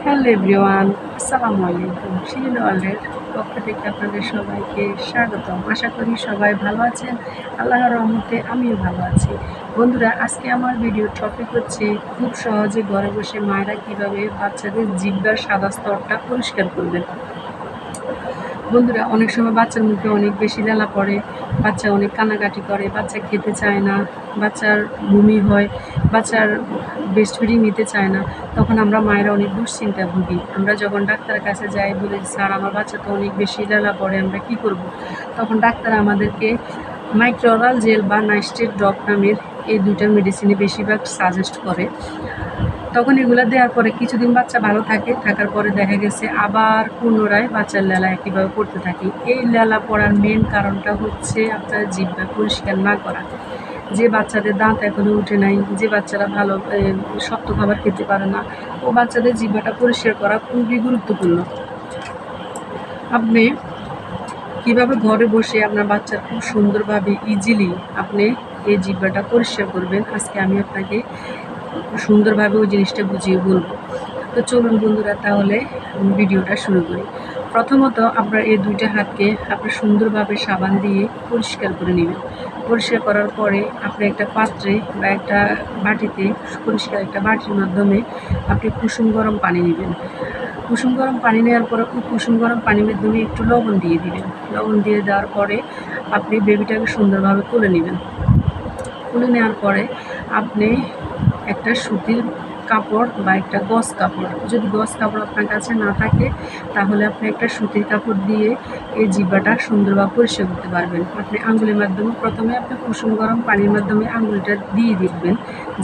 Hello everyone, আসসালামু আলাইকুম। শিরিন ওয়ার্ল্ডের পক্ষ থেকে আপনাদের সবাইকে স্বাগতম। আশা করি সবাই ভালো আছেন। আল্লাহর রহমতে আমিও ভালো আছি। বন্ধুরা, আজকে আমার ভিডিওর টপিক হচ্ছে খুব সহজে ঘরে বসে মায়েরা কীভাবে বাচ্চাদের জিহ্বার সাদা স্তরটা পরিষ্কার করবেন। বন্ধুরা, অনেক সময় বাচ্চার মুখে অনেক বেশি জ্বালা পড়ে, বাচ্চা অনেক কান্নাকাটি করে, বাচ্চা খেতে চায় না, বাচ্চার বমি হয়, বাচ্চার ব্রেস্ট ফিডিং নিতে চায় না। তখন আমরা মায়েরা অনেক দুশ্চিন্তা ভুগি। আমরা যখন ডাক্তারের কাছে যাই, বলি স্যার আমার বাচ্চা তো অনেক বেশি জ্বালা পড়ে, আমরা কি করব? তখন ডাক্তার আমাদেরকে মাইক্রোরাল জেল বা নাইস্টেট ড্রপ নামের এই দুইটা মেডিসিনে বেশিরভাগ সাজেস্ট করে। তখন এগুলো দেওয়ার পরে কিছুদিন বাচ্চা ভালো থাকে, থাকার পরে দেখা গেছে আবার পুনরায় বাচ্চার লেলা একইভাবে পড়তে থাকে। এই লেলা পড়ার মেন কারণটা হচ্ছে আপনার জিহ্বা পরিষ্কার না করা। যে বাচ্চাদের দাঁত এখনো উঠে নাই, যে বাচ্চারা ভালো শক্ত খাবার খেতে পারে না, ও বাচ্চাদের জিহ্বাটা পরিষ্কার করা খুবই গুরুত্বপূর্ণ। আপনি কীভাবে ঘরে বসে আপনার বাচ্চার খুব সুন্দরভাবে ইজিলি আপনি এই জিহ্বাটা পরিষ্কার করবেন, আজকে আমি আপনাকে সুন্দরভাবে ওই জিনিসটা বুঝিয়ে বলবো। তো চলুন বন্ধুরা, তাহলে ভিডিওটা শুরু করি। প্রথমত আপনার এই দুইটা হাতকে আপনি সুন্দরভাবে সাবান দিয়ে পরিষ্কার করে নেবেন। পরিষ্কার করার পরে আপনি একটা পাত্রে বা একটা বাটিতে, পরিষ্কার একটা বাটির মাধ্যমে আপনি কুসুম গরম পানি নেবেন। কুসুম গরম পানি নেওয়ার পরে কুসুম গরম পানির মাধ্যমে একটু লবণ দিয়ে দিবেন। লবণ দিয়ে দেওয়ার পরে আপনি বেবিটাকে সুন্দরভাবে তুলে নেবেন। তুলে নেওয়ার পরে আপনি একটা সুতির কাপড় বা একটা গজ কাপড়, যদি গজ কাপড় আপনার কাছে না থাকে তাহলে আপনি একটা সুতির কাপড় দিয়ে এই জিহ্বাটা সুন্দরভাবে পরিষ্কার করতে পারবেন। আপনি আঙ্গুলের মাধ্যমে প্রথমে আপনি কুসুম গরম পানির মাধ্যমে আঙ্গুলটা দিয়ে দেখবেন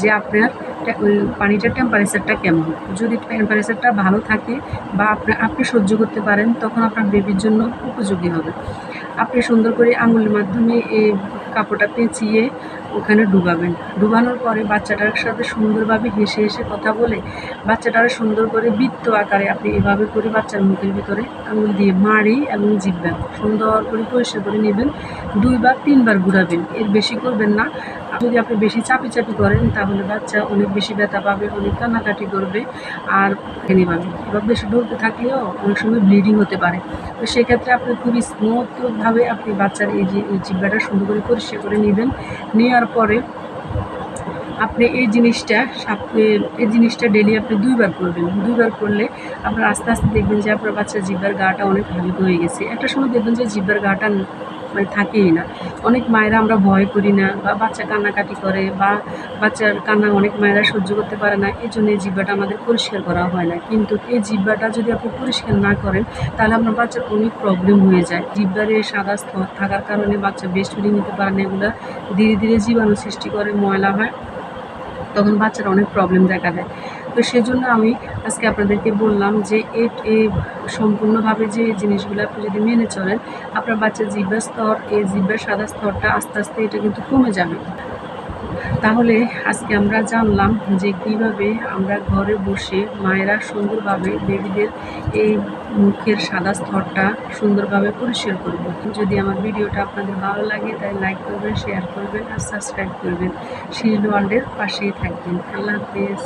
যে আপনার ওই পানিটার টেম্পারেচারটা কেমন। যদি টেম্পারেচারটা ভালো থাকে বা আপনি সহ্য করতে পারেন, তখন আপনার বেবির জন্য উপযোগী হবে। আপনি সুন্দর করে আঙ্গুলের মাধ্যমে এই কাপড়টা পেঁচিয়ে ওখানে ডুবাবেন। ডুবানোর পরে বাচ্চাটার সাথে সুন্দরভাবে হেসে হেসে কথা বলে বাচ্চাটারা সুন্দর করে বৃত্ত আকারে আপনি এভাবে করে বাচ্চার মুখের ভিতরে আঙুল দিয়ে মাড়ি এবং জিভা সুন্দর করে পরিষ্কার করে নেবেন। 2 বা 3 বার ঘুরাবেন, এর বেশি করবেন না। যদি আপনি বেশি চাপি করেন তাহলে বাচ্চা অনেক বেশি ব্যথা পাবে, অনেক কান্নাকাটি করবে আর খেয়ে পাবে। এবার বেশি ঢলতে থাকলেও অনেক সময় ব্লিডিং হতে পারে। তো সেক্ষেত্রে আপনি খুবই স্মুথভাবে আপনি বাচ্চার এই জিহ্বাটা সুন্দর করে পরিষ্কার করে নেবেন। নেওয়ার পরে আপনি এই জিনিসটা ডেলি আপনি 2 বার করবেন। 2 বার করলে আপনার আস্তে আস্তে দেখবেন যে আপনার বাচ্চার জিহ্বার গাটা অনেক হালকা হয়ে গেছে। একটা সময় দেখবেন যে জিহ্বার গাটা মানে থাকেই না। অনেক মায়েরা আমরা ভয় করি না, বা বাচ্চা কান্নাকাটি করে, বা বাচ্চার কান্না অনেক মায়েরা সহ্য করতে পারে না, এই জন্য এই জিহ্বাটা আমাদের পরিষ্কার করা হয় না। কিন্তু এই জিহ্বাটা যদি আপনি পরিষ্কার না করেন তাহলে আপনার বাচ্চার অনেক প্রবলেম হয়ে যায়। জিহ্বার এই সাদা স্তর থাকার কারণে বাচ্চা ব্রেস্ট ফিডিং নিতে পারে না। এগুলো ধীরে ধীরে জীবাণু সৃষ্টি করে, ময়লা হয়, তখন বাচ্চার অনেক প্রবলেম দেখা দেয়। তো সেজন্য আমি আজকে আপনাদেরকে বললাম যে এই সম্পূর্ণভাবে যে জিনিসগুলো আপনি যদি মেনে চলেন, আপনার বাচ্চার জিহ্বার স্তর, এই জিহ্বার সাদা স্তরটা আস্তে আস্তে এটা কিন্তু কমে যাবে। তাহলে আজকে আমরা জানলাম যে কীভাবে আমরা ঘরে বসে মায়েরা সুন্দরভাবে বেবিদের এই মুখের সাদা স্তরটা সুন্দরভাবে পরিষ্কার করব। যদি আমার ভিডিওটা আপনাদের ভালো লাগে তাই লাইক করবেন, শেয়ার করবেন আর সাবস্ক্রাইব করবেন। শিরিন ওয়ার্ল্ডের পাশেই থাকবেন। আল্লাহ হাফেজ।